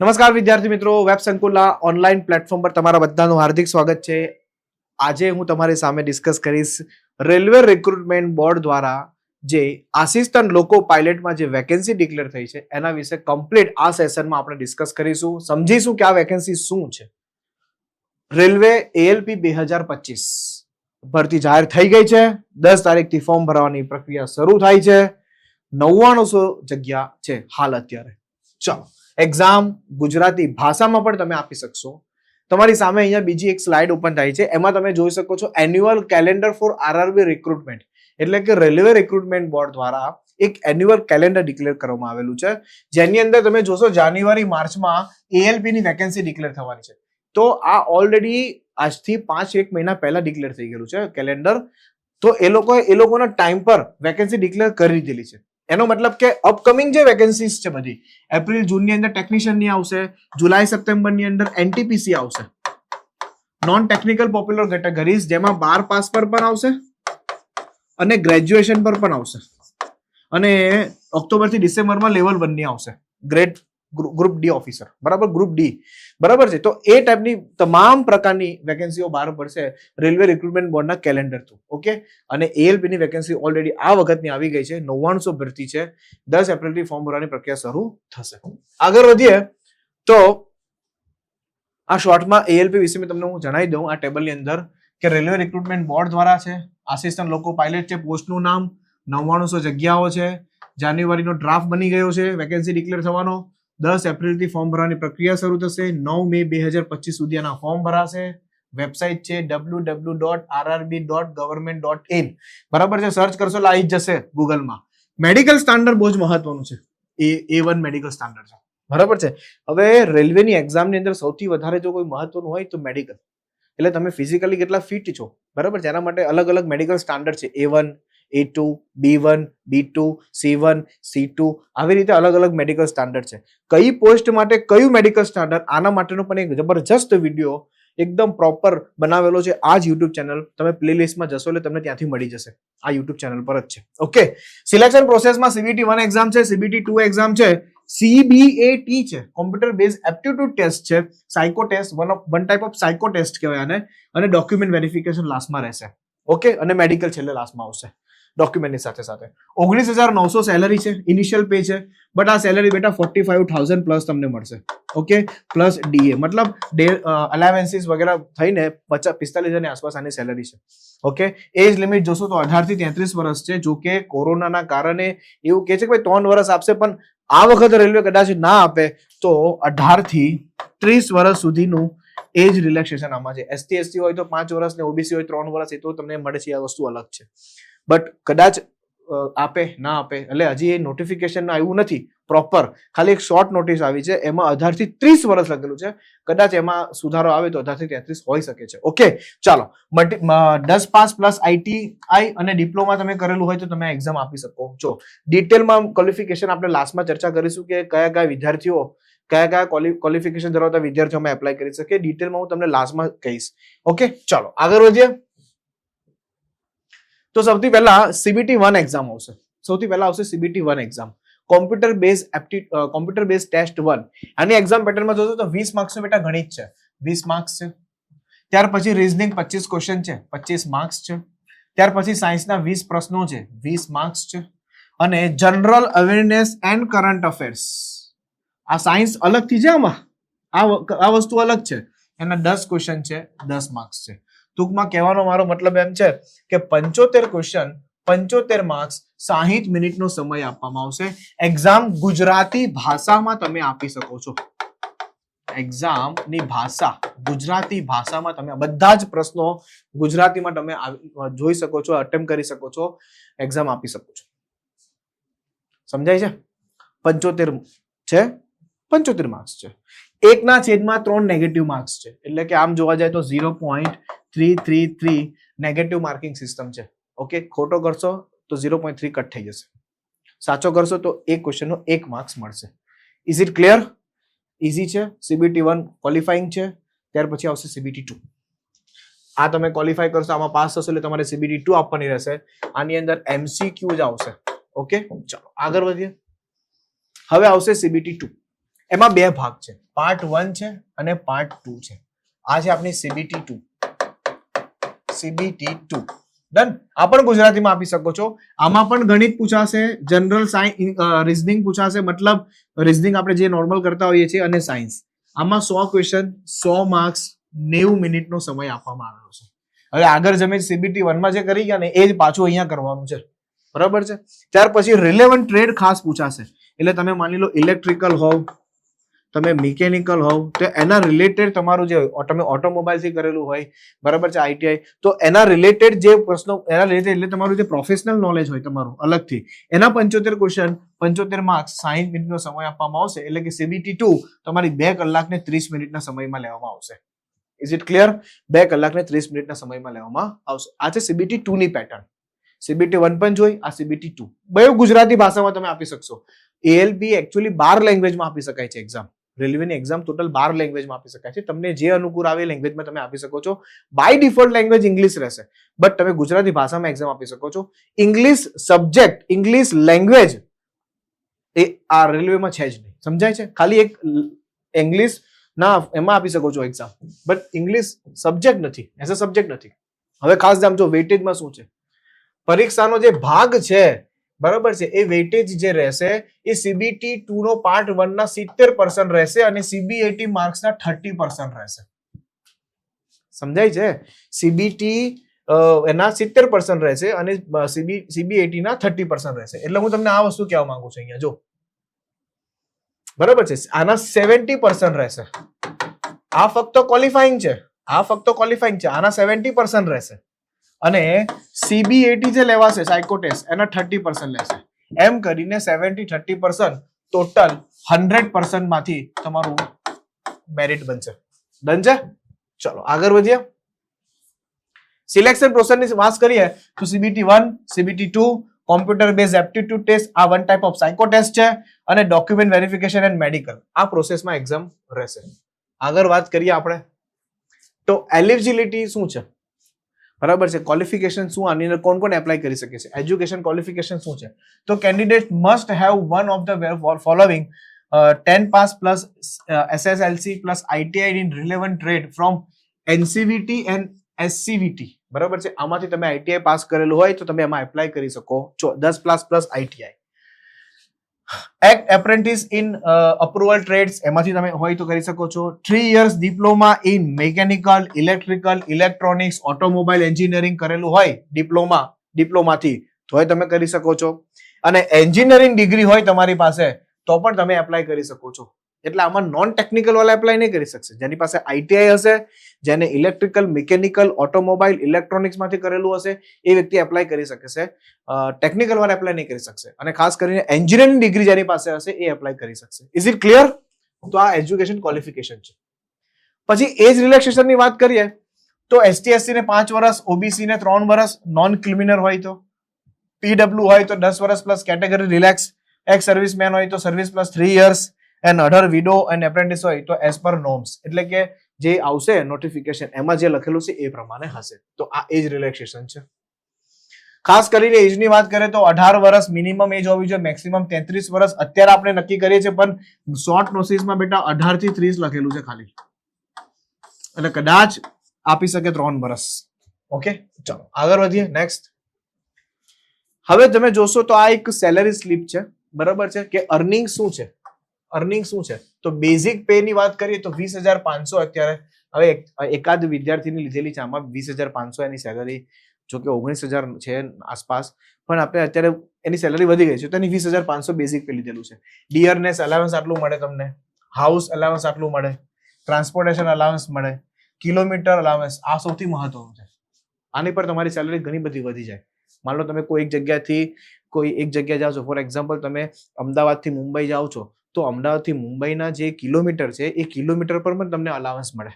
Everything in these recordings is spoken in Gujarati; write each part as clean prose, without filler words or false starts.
નમસ્કાર વિદ્યાર્થી મિત્રો, વેબ સંકુલના ઓનલાઈન પ્લેટફોર્મ પર તમારા બધાનું હાર્દિક સ્વાગત છે. આજે હું તમારી સામે ડિસ્કસ કરીશ રેલવે રિક્રુટમેન્ટ બોર્ડ દ્વારા જે આસિસ્ટન્ટ લોકો પાયલટમાં જે વેકેન્સી ડિક્લેર થઈ છે એના વિશે કમ્પ્લીટ આ સેશનમાં આપણે ડિસ્કસ કરીશું, સમજીશું કે આ વેકેન્સી શું છે. રેલવે એએલપી 2025 ભરતી જાહેર થઈ ગઈ છે. 10 તારીખથી ફોર્મ ભરવાની પ્રક્રિયા શરૂ થાય છે. 9900 જગ્યા છે હાલ અત્યારે. ચાલો, એક્ઝામ ગુજરાતી ભાષામાં પણ તમે આપી શકશો. તમારી સામે અહીંયા બીજી એક સ્લાઇડ ઓપન થાય છે, એમાં તમે જોઈ શકો છો annual calendar for RRB recruitment, એટલે કે રેલવે રિક્રુટમેન્ટ બોર્ડ દ્વારા એક એન્યુઅલ કેલેન્ડર ડિક્લેર કરવામાં આવેલું છે, જેની અંદર તમે જોશો જાન્યુઆરી માર્ચમાં એએલપી ની વેકેન્સી ડિક્લેર થવાની છે. તો આ ઓલરેડી આજથી 5-1 મહિના પહેલા ડિક્લેર થઈ ગયેલું છે કેલેન્ડર. તો એ લોકોના ટાઈમ પર વેકેન્સી ડિક્લેર કરી દીધેલી છે. એનો મતલબ કે અપકમિંગ જે વેકેન્સીઝ છે બધી એપ્રિલ જૂનની અંદર ટેકનિશિયનની આવશે, જુલાઈ સપ્ટેમ્બરની અંદર એનટીપીસી આવશે, નોન ટેકનિકલ પોપ્યુલર કેટેગરીઝ જેમાં 12 પાસ પર પણ આવશે અને ગ્રેજ્યુએશન પર પણ આવશે, અને ઓક્ટોબર થી ડિસેમ્બરમાં લેવલ 1 ની આવશે, ગ્રેડ ગ્રુપ ડી ઓફિસર, બરાબર, ગ્રુપ ડી, બરાબર છે. તો એ ટાઈપની તમામ પ્રકારની વેકેન્સીઓ બહાર પડશે રેલવે રિક્રુટમેન્ટ બોર્ડના કેલેન્ડર થ્રુ. ઓકે, અને એએલપી ની વેકેન્સી ઓલરેડી આ વખતની આવી ગઈ છે. 9900 ભરતી છે. 10 એપ્રિલથી ફોર્મ ભરવાની પ્રક્રિયા શરૂ થશે. આગળ વધીએ તો આ શોર્ટમાં એએલપી વિશે મેં તમને હું જણાવી દઉં આ ટેબલની અંદર કે રેલવે રિક્રુટમેન્ટ બોર્ડ દ્વારા છે, આસિસ્ટન્ટ લોકો પાયલટ છે, પોસ્ટનું નામ, 9900 જગ્યાઓ છે, જાન્યુઆરીનો ડ્રાફ્ટ બની ગયો છે, વેકેન્સી ડિક્લેર થવાનો, 10 એપ્રિલથી ફોર્મ ભરવાની પ્રક્રિયા શરૂ થશે, 9 મે 2025 સુધી આના ફોર્મ ભરાશે. વેબસાઇટ છે www.rrb.government.in, બરાબર છે. સર્ચ કરશો એટલે આવી જ જશે ગૂગલમાં. મેડિકલ સ્ટાન્ડર્ડ બહુ જ મહત્વનું છે, A1 મેડિકલ સ્ટાન્ડર્ડ છે, બરાબર છે. હવે રેલવેની એક્ઝામની અંદર સૌથી વધારે જો કોઈ મહત્વનું હોય તો મેડિકલ, એટલે તમે ફિઝિકલી કેટલા ફિટ છો, બરાબર. તેના માટે અલગ અલગ મેડિકલ સ્ટાન્ડર્ડ છે, A1, A2, B1, B2, C1, C2, આવી રીતે અલગ અલગ મેડિકલ સ્ટાન્ડર્ડ છે. કઈ પોસ્ટ માટે કયું મેડિકલ સ્ટાન્ડર્ડ, આના માટેનો પણ એક જબરજસ્ત વિડીયો એકદમ પ્રોપર બનાવેલો છે આ જ યુટ્યુબ ચેનલ. તમે પ્લેલિસ્ટમાં જશો એટલે તમને ત્યાંથી મળી જશે, આ યુટ્યુબ ચેનલ પર જ છે. ઓકે, સિલેક્શન પ્રોસેસમાં CBT 1 એક્ઝામ છે, CBT 2 એક્ઝામ છે, CBAT છે, કોમ્પ્યુટર બેઝ એપ્ટિટ્યુડ ટેસ્ટ છે, psycho test, one type of psycho test કહેવાય આને, અને ડોક્યુમેન્ટ વેરિફિકેશન લાસ્ટમાં રહેશે. ઓકે, અને મેડિકલ છેલ્લે લાસ્ટમાં આવશે ડોક્યુમેન્ટની સાથે સાથે. 19,900 સેલરી છે, ઇનિશિયલ પે છે, બટ આ સેલરી બેટા 45,000 પ્લસ તમને મળશે. ઓકે, પ્લસ ડીએ, મતલબ અલાવન્સીસ વગેરે થઈને 45,000 ની આસપાસ આની સેલરી છે. ઓકે, એજ લિમિટ જોશો તો 18 થી 33 વર્ષ છે. જો કે કોરોનાના કારણે એવું કહે છે કે ભાઈ 3 વર્ષ આપશે, પણ આ વખત રેલવે કદાચ ના આપે તો 18 થી 30 વર્ષ સુધીનું એજ રિલેક્સેશન આમાં છે. ST SC હોય તો 5 વર્ષ ને OBC હોય 3 વર્ષ, એ તો તમને મળે છે, આ વસ્તુ અલગ છે. બટ કદાચ આપે ના આપે, એટલે હજી એ નોટિફિકેશન આવ્યું નથી પ્રોપર, ખાલી એક શોર્ટ નોટિસ આવી છે, એમાં 18 થી 30 વર્ષ લખેલું છે. કદાચ એમાં સુધારો આવે તો 18 થી 33 હોઈ શકે છે. ઓકે, ચાલો, 10 પાસ પ્લસ ITI અને ડિપ્લોમા તમે કરેલું હોય તો તમે એક્ઝામ આપી શકો છો. ડિટેલમાં ક્વોલિફિકેશન આપણે લાસ્ટમાં ચર્ચા કરીશું કે કયા કયા વિદ્યાર્થીઓ કયા ક્વોલિફિકેશન ધરાવતા વિદ્યાર્થીઓ એપ્લાય કરી શકે. ડિટેલમાં હું તમને લાસ્ટમાં કહીશ. ઓકે, ચાલો આગળ વધીએ. તો સૌથી પહેલા CBT 1 એક્ઝામ આવશે. સૌથી પહેલા આવશે CBT 1 exam, computer base test 1. આની એક્ઝામ પેટર્નમાં જોશો તો 20 માર્ક્સનો બેટા ગણિત છે, 20 માર્ક્સ છે. ત્યાર પછી રીઝનિંગ 25 ક્વેશ્ચન છે, 25 માર્ક્સ છે. ત્યાર પછી સાયન્સના 20 પ્રશ્નો છે, 20 માર્ક્સ છે. અને general awareness end current affairs, આ સાયન્સ અલગથી છે, આમાં આ વસ્તુ અલગ છે, એના 10 ક્વેશ્ચન છે, 10 માર્ક્સ છે. ટૂંકમાં કહેવાનો મારો મતલબ એમ છે કે 75 ક્વેશ્ચન, 75 માર્ક્સ, 60 મિનિટનો સમય આપવામાં આવશે. એક્ઝામ ગુજરાતી ભાષામાં તમે આપી શકો છો. એક્ઝામની ભાષા ગુજરાતી ભાષામાં તમે બધા જ પ્રશ્નો ગુજરાતીમાં તમે જોઈ શકો છો, અટેમ્પ્ટ કરી શકો છો, એક્ઝામ આપી શકો છો. સમજાય છે? 75 છે, 75 માર્ક્સ છે. 1/3 નેગેટિવ માર્ક્સ છે, એટલે કે આમ જોવા જાય તો 0.333 નેગેટિવ માર્કિંગ સિસ્ટમ છે. ઓકે, ખોટો કરશો તો 0.3 કટ થઈ જશે, સાચો કરશો તો એક ક્વેશ્ચનનો 1 માર્ક્સ મળશે. Is it clear? ઇઝી છે. CBT 1 ક્વોલિફાઈંગ છે. ત્યાર પછી આવશે CBT 2. આ તમે ક્વોલિફાય કરશો, આમાં પાસ થશો એટલે તમારે CBT 2 આપવાની રહેશે. આની અંદર MCQ જ આવશે. ઓકે, ચાલો આગળ વધીએ. હવે આવશે CBT 2. એમાં બે ભાગ છે, પાર્ટ 1 છે અને પાર્ટ 2 છે. આ છે આપણી CBT2 ડન. આ પણ ગુજરાતીમાં આપી શકો છો. આમાં પણ ગણિત પૂછાશે, જનરલ સાયન્સ, રીઝનિંગ પૂછાશે, મતલબ રીઝનિંગ આપણે જે નોર્મલ કરતા હોઈએ છીએ, અને સાયન્સ. આમાં 100 ક્વેશ્ચન, 100 માર્ક્સ, 90 મિનિટનો સમય આપવામાં આવ્યો છે. હવે આગળ તમે CBT1 માં જે કરી ગયા ને એ જ પાછું અહીંયા કરવાનું છે, બરાબર છે. ત્યાર પછી રિલેવન્ટ ટ્રેડ ખાસ પૂછાશે, એટલે તમે માની લો ઇલેક્ટ્રિકલ હોવ, તમે મિકેનિકલ હોવ, તો એના રિલેટેડ તમારું જે તમે ઓટોમોબાઈલ થી કરેલું હોય, બરાબર છે, ITI, તો એના રિલેટેડ જે પ્રશ્નો, એના રિલેટેડ એટલે તમારું જે પ્રોફેશનલ નોલેજ હોય તમારું અલગથી, એના 75 ક્વેશ્ચન, 75 માર્ક્સ, 60 મિનિટનો સમય આપવામાં આવશે. એટલે કે CBT2 તમારી 2 કલાક ને 30 મિનિટના સમયમાં લેવામાં આવશે. Is it clear? 2 કલાક ને 30 મિનિટના સમયમાં લેવામાં આવશે. આ છે CBT2 ની પેટર્ન. CBT1 પણ જોઈ, આ CBT2 બે ગુજરાતી ભાષામાં તમે આપી શકશો. ALP એકચ્યુઅલી 12 લેંગ્વેજમાં આપી શકાય છે એક્ઝામ. રેલવેની એક્ઝામ ટોટલ 12 લેંગ્વેજમાં આપી શકાય છે. તમને જે અનુકૂળ આવે એ લેંગ્વેજમાં તમે આપી શકો છો. બાય ડિફોલ્ટ લેંગ્વેજ ઇંગ્લિશ રહેશે, બટ તમે ગુજરાતી ભાષામાં એક્ઝામ આપી શકો છો. ઇંગ્લિશ સબ્જેક્ટ, ઇંગ્લિશ લેંગ્વેજ એ આ રેલવેમાં છે જ નહીં, સમજાય છે? ખાલી એક ઇંગ્લિશ ના એમાં આપી શકો છો એક્ઝામ, બટ ઇંગ્લિશ સબ્જેક્ટ નથી, એઝ અ સબ્જેક્ટ નથી. હવે ખાસ જાણજો વેટેજમાં શું છે. પરીક્ષાનો જે ભાગ છે, બરાબર છે, એ વેટેજ જે રહેશે એ CBT2 નો પાર્ટ 1 ના 70% રહેશે અને CBAT માર્ક્સના 30% રહેશે. સમજાય છે? CBT એના 70% રહેશે અને CBAT ના 30% રહેશે. એટલે હું તમને આ વસ્તુ કહેવા માંગુ છું અહીંયા જો, બરાબર છે, આના 70% રહેશે. આ ફક્ત ક્વોલિફાઈંગ છે, આ ફક્ત ક્વોલિફાઈંગ છે, આના 70% રહેશે. અને CBAT જે લેવાશે સાયકોટેસ્ટ એના 30% લેશે. એમ કરીને 70-30% ટોટલ 100% માંથી તમારું મેરિટ બનશે. ડન છે? ચલો આગળ વધીએ. સિલેક્શન પ્રોસેસની વાત કરીએ તો CBT1, CBT2, computer base aptitude test, આ one type of psycho test છે, અને ડોક્યુમેન્ટ વેરિફિકેશન એન્ડ મેડિકલ, આ પ્રોસેસમાં એક્ઝામ રહેશે. આગળ વાત કરીએ આપણે તો એલિજિબિલિટી શું છે, બરાબર છે, ક્વોલિફિકેશન શું, આની અંદર કોણ કોણ એપ્લાય કરી શકે છે, એજ્યુકેશન ક્વોલિફિકેશન શું છે. તો candidate must have one of the following 10 pass plus SSLC plus ITI in relevant trade from NCVT and SCVT, બરાબર છે. આમાંથી તમે ITI પાસ કરેલું હોય તો તમે એમાં એપ્લાય કરી શકો છો. 10 plus ITI. Act apprentice in approval trades, એમાંથી તમે હોય તો કરી શકો છો. 3 years diploma in mechanical, electrical, electronics, automobile engineering કરેલું હોય ડિપ્લોમાથી તો તમે કરી શકો છો. અને એન્જિનિયરિંગ ડિગ્રી હોય તમારી પાસે તો પણ તમે એપ્લાય કરી શકો છો. એટલે આમાં નોન ટેકનિકલ વાળા એપ્લાય નહીં કરી શકશે. જેની પાસે ITI હશે, જેને ઇલેક્ટ્રિકલ, મિકેનિકલ, ઓટોમોબાઈલ, ઇલેક્ટ્રોનિક્સ માંથી કરેલું હશે, એ વ્યક્તિ એપ્લાય કરી શકે છે. ટેકનિકલ વાળા એપ્લાય નહીં કરી શકશે. અને ખાસ કરીને એન્જિનિયરિંગ ડિગ્રી જેની પાસે હશે એ એપ્લાય કરી શકશે. Is it clear? તો આ એજ્યુકેશન ક્વોલિફિકેશન છે. પછી એજ રિલેક્સેશનની વાત કરીએ તો ST SC ને 5 વર્ષ, OBC ને 3 વર્ષ, નોન ક્રિમિનલ હોય તો, PW હોય તો 10 વર્ષ plus category relax, x servicemen હોય તો service plus 3 years, and other widow and apprentice હોય તો એઝ પર નોર્મ્સ, એટલે કે જે આવશે નોટિફિકેશન એમાં જે લખેલું છે એ પ્રમાણે હશે. તો આ એજ રિલેક્સેશન છે. ખાસ કરીને એજની વાત કરીએ તો 18 વર્ષ મિનિમમ એજ હોવી જોઈએ, મેક્સિમમ 33 વર્ષ. અત્યારે આપણે નક્કી કરીએ છીએ પણ શોર્ટ નોટિસમાં બેટા 18 થી 30 લખેલું છે ખાલી, એટલે કદાચ આપી શકે 3 વર્ષ. ઓકે, ચાલો આગળ વધીએ. નેક્સ્ટ હવે તમે જોશો તો આ એક સેલરી સ્લીપ છે, બરાબર છે, કે અર્નિંગ શું છે. અર્નિંગ શું છે તો બેઝિક પે ની વાત કરીએ તો 20,500 અત્યારે. હવે એકાદ વિદ્યાર્થીની લીધેલી છે, આમાં 20,500 એની સેલરી, જો કે 19,000 છે આસપાસ, પણ આપણે અત્યારે એની સેલરી વધી ગઈ છે તો એની 20,500 બેઝિક પે લીધેલું છે. ડિયરનેસ અલાવન્સ આટલું મળે તમને, હાઉસ અલાવન્સ આટલું મળે, ટ્રાન્સપોર્ટેશન અલાવન્સ મળે, કિલોમીટર અલાવન્સ, આ સૌથી મહત્વનું છે. આની પર તમારી સેલરી ઘણી બધી વધી જાય. માન લો તમે કોઈ એક જગ્યાએ જાઓ છો, ફોર એક્ઝામ્પલ તમે અમદાવાદથી મુંબઈ જાઓ છો, તો અમદાવાદથી મુંબઈના જે કિલોમીટર છે એ કિલોમીટર પર પણ તમને અલાવન્સ મળે,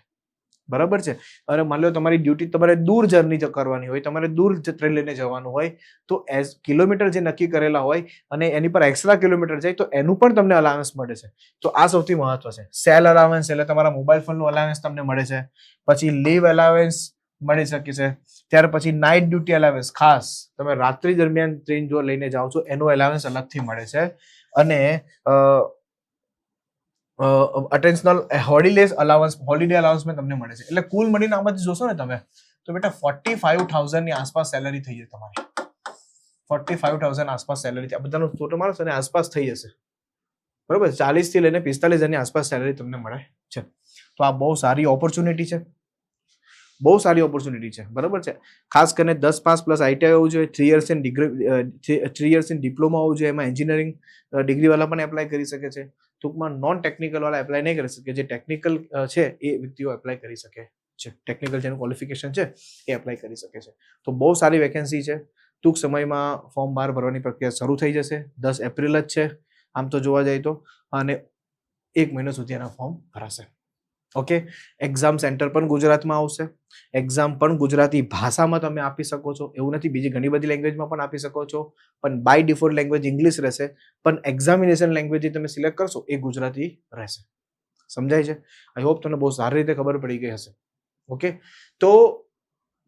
બરાબર છે. અને માની લો તમારી ડ્યુટી, તમારે દૂર જર્ની કરવાની હોય, તમારે દૂર ટ્રેન લઈને જવાનું હોય, તો એઝ કિલોમીટર જે નક્કી કરેલા હોય અને એની પર એક્સ્ટ્રા કિલોમીટર જાય તો એનું પણ તમને અલાવન્સ મળે છે. તો આ સૌથી મહત્વ છે. સેલ અલાવન્સ એટલે તમારા મોબાઈલ ફોનનું અલાવન્સ તમને મળે છે. પછી લીવ અલાવન્સ મળી શકે છે. ત્યાર પછી નાઇટ ડ્યુટી અલાવન્સ, ખાસ તમે રાત્રિ દરમિયાન ટ્રેન જો લઈને જાઓ છો એનો અલાવન્સ અલગથી મળે છે. અને અટેન્શનલ હોલિડે અલાઉન્સમેન્ટ તમને મળે છે. એટલે કુલ મળીને આમાંથી જોશો ને તમે તો બેટા 45,000 ની આસપાસ સેલરી થઈ જશે તમારી. 45,000 આસપાસ સેલરી આ બધાનો ટોટલ મારો છે ને આસપાસ થઈ જશે. બરોબર, 40 થી લઈને 45,000 ની આસપાસ સેલરી તમને મળે છે. તો આ બહુ સારી ઓપોર્ચ્યુનિટી છે, બહુ સારી ઓપોર્ચ્યુનિટી છે. બરોબર છે. ખાસ કરીને 10 પાસ પ્લસ આઈટીઆઈ હોવું જોઈએ, 3 years in degree, 3 years in diploma હોવું જોઈએ. એમાં એન્જિનિયરિંગ ડિગ્રી વાળા પણ એપ્લાય કરી શકે છે. ટૂંકમાં નોન ટેકનિકલ વાળા એપ્લાય નહીં કરી શકે. જે ટેકનિકલ છે એ વ્યક્તિઓ એપ્લાય કરી શકે છે. ટેકનિકલ જેનું ક્વોલિફિકેશન છે એ એપ્લાય કરી શકે છે. તો બહુ સારી વેકેન્સી છે. ટૂંક સમયમાં ફોર્મ બહાર ભરવાની પ્રક્રિયા શરૂ થઈ જશે. 10 એપ્રિલ જ છે આમ તો જોવા જાય તો, અને 1 મહિનો સુધી એના ફોર્મ ભરાશે. ઓકે, એક્ઝામ સેન્ટર પણ ગુજરાતમાં આવશે. એક્ઝામ પણ ગુજરાતી ભાષામાં તમે આપી શકો છો. એવું નથી, બીજી ઘણી બધી લેંગ્વેજમાં પણ આપી શકો છો, પણ બાય ડિફોલ્ટ લેંગ્વેજ ઇંગ્લિશ રહેશે. પણ એક્ઝામિનેશન લેંગ્વેજ જે તમે સિલેક્ટ કરશો એ ગુજરાતી રહેશે. સમજાય છે? આઈ હોપ તમને બહુ સારી રીતે ખબર પડી ગઈ હશે. ઓકે, તો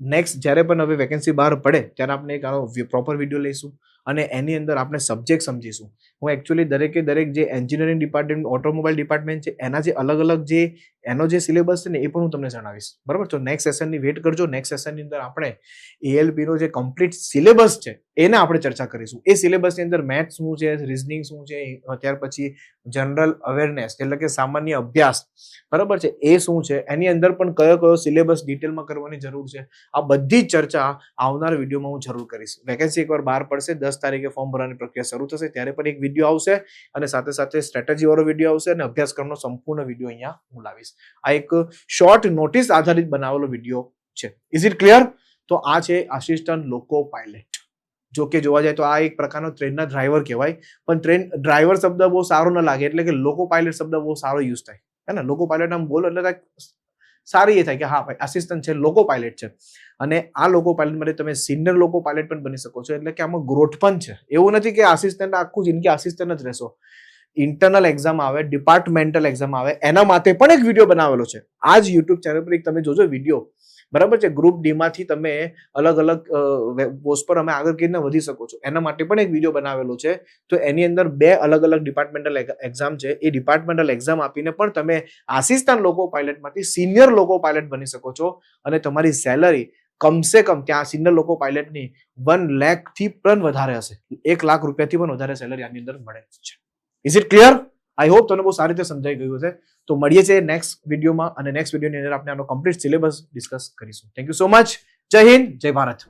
નેક્સ્ટ જ્યારે પણ હવે વેકેન્સી બહાર પડે ત્યારે આપણે એક આનો પ્રોપર વિડીયો લઈશું અને એની અંદર આપણે સબ્જેક્ટ સમજીશું. હું એકચ્યુઅલી દરેકે દરેક જે એન્જિનિયરિંગ ડિપાર્ટમેન્ટ, ઓટોમોબાઈલ ડિપાર્ટમેન્ટ છે એના જે અલગ અલગ જે એનો જે સિલેબસ છે ને એ પણ હું તમને જણાવીશ. બરાબર, તો નેક્સ્ટ સેશનની વેટ કરજો. નેક્સ્ટ સેશનની અંદર આપણે ALP નો જે કમ્પ્લીટ સિલેબસ છે એને આપણે ચર્ચા કરીશું. એ સિલેબસની અંદર મેથ્સ શું છે, રીઝનિંગ શું છે, ત્યાર પછી જનરલ અવેરનેસ એટલે કે સામાન્ય અભ્યાસ, બરાબર છે, એ શું છે, એની અંદર પણ કયો કયો સિલેબસ ડિટેલમાં કરવાની જરૂર છે, આ બધી જ ચર્ચા આવનાર વિડીયોમાં હું જરૂર કરીશ. વેકેન્સી એકવાર બહાર પડશે, 10 તારીખે ફોર્મ ભરવાની પ્રક્રિયા શરૂ થશે, ત્યારે પણ એક વિડીયો આવશે અને સાથે સાથે સ્ટ્રેટેજી વાળો વિડીયો આવશે અને અભ્યાસક્રમનો સંપૂર્ણ વિડીયો અહીંયા હું લાવીશ. આ એક શોર્ટ નોટિસ આધારિત બનાવેલો વિડીયો છે. Is it clear? તો આ છે આસિસ્ટન્ટ લોકો પાયલટ. જો કે જોવા જાય તો આ એક પ્રકારનો ટ્રેનના ડ્રાઈવર કહેવાય, પણ ટ્રેન ડ્રાઈવર શબ્દ બહુ સારો ન લાગે, એટલે કે લોકો પાયલટ શબ્દ બહુ સારો યુઝ થાય હે ને. લોકો પાયલટ આમ બોલો એટલે સારી એ થાય કે હા ભાઈ આસિસ્ટન્ટ છે, લોકો પાયલટ છે. અને આ લોકો પાયલટ માટે તમે સિનિયર લોકો પાયલટ પણ બની શકો છો. એટલે કે આમાં ગ્રોથ પણ છે. એવું નથી કે આસિસ્ટન્ટ આખું જિંદગી આસિસ્ટન્ટ જ રહેશો. ઇન્ટરનલ એક્ઝામ આવે, ડિપાર્ટમેન્ટલ એક્ઝામ આવે, એના માટે પણ એક વિડીયો બનાવેલો છે. આ જ યુટ્યુબ ચેનલ પર એક તમે જોજો વિડીયો, બરાબર છે. ગ્રુપ ડી માંથી તમે અલગ અલગ પોસ્ટ પર અમે આગળ કેવી રીતે વધી શકો છો એના માટે પણ એક વિડીયો બનાવેલો છે. તો એની અંદર 2 અલગ અલગ ડિપાર્ટમેન્ટલ એક્ઝામ છે. એ ડિપાર્ટમેન્ટલ એક્ઝામ આપીને પણ તમે આસિસ્ટન્ટ લોકો પાયલટમાંથી સિનિયર લોકો પાયલટ બની શકો છો અને તમારી સેલરી કમસે કમ ત્યાં સિનિયર લોકો પાયલટની 1 લાખ થી પણ વધારે હશે. 1 લાખ રૂપિયાથી પણ વધારે સેલરી આની અંદર મળે છે. Is it clear? I hope તમને બહુ સારી રીતે સમજાઈ ગયું હશે. તો મળીએ છીએ નેક્સ્ટ વિડીયોમાં અને નેક્સ્ટ વિડીયોની અંદર આપણે આનો કમ્પ્લીટ સિલેબસ ડિસ્કસ કરીશું. Thank you so much. જય હિન્દ, જય ભારત.